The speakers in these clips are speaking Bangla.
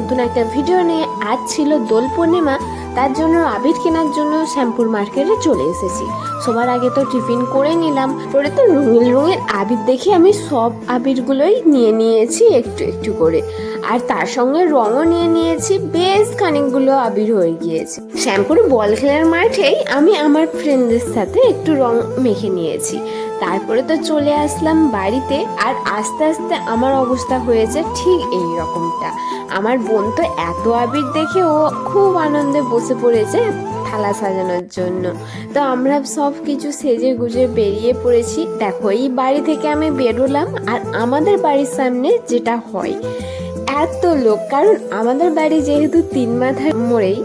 নতুন একটা ভিডিও নিয়ে। আজ ছিল দোল পূর্ণিমা, তার জন্য আবির কেনার জন্য শ্যামপুর মার্কেটে চলে এসেছি। সবার আগে তো টিফিন করে নিলাম, পরে তো রঙিন রঙিন আবির দেখে আমি সব আবিরগুলোই নিয়ে নিয়েছি একটু একটু করে, আর তার সঙ্গে রঙও নিয়ে নিয়েছি। বেশ খানিকগুলো আবির হয়ে গিয়েছে। শ্যামপুর বল খেলার মাঠেই আমি আমার ফ্রেন্ডদের সাথে একটু রং মেখে নিয়েছি। তারপরে তো চলে আসলাম বাড়িতে, আর আস্তে আস্তে আমার অবস্থা হয়েছে ঠিক এই রকমটা। আমার বোন তো এত আবির দেখে ও খুব আনন্দে বসে পড়েছে থালা সাজানোর জন্য। তো আমরা সব কিছু সেজে গুজে বেরিয়ে পড়েছি। দেখো, এই বাড়ি থেকে আমি বেরোলাম, আর আমাদের বাড়ির সামনে যেটা হয় এত লোক, কারণ আমাদের বাড়ি যেহেতু 3 মাথার মোড়েই,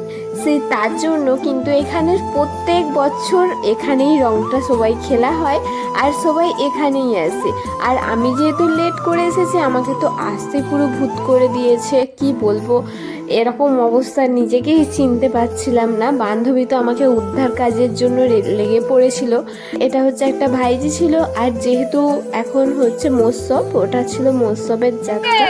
তার জন্য কিন্তু এখানে প্রত্যেক বছর এখানেই রংটা সবাই খেলা হয়, আর সবাই এখানেই আসে। আর আমি যেহেতু লেট করে এসেছি, আমাকে তো আসতে পুরো ভূত করে দিয়েছে, কি বলবো। এরকম অবস্থা, নিজেকেই চিনতে পারছিলাম না। বান্ধবী তো আমাকে উদ্ধার কাজের জন্য লেগে পড়েছিল। এটা হচ্ছে একটা ভাইজি ছিল, আর যেহেতু এখন হচ্ছে মৎসব, ওটা ছিল মৎসবের যাত্রা।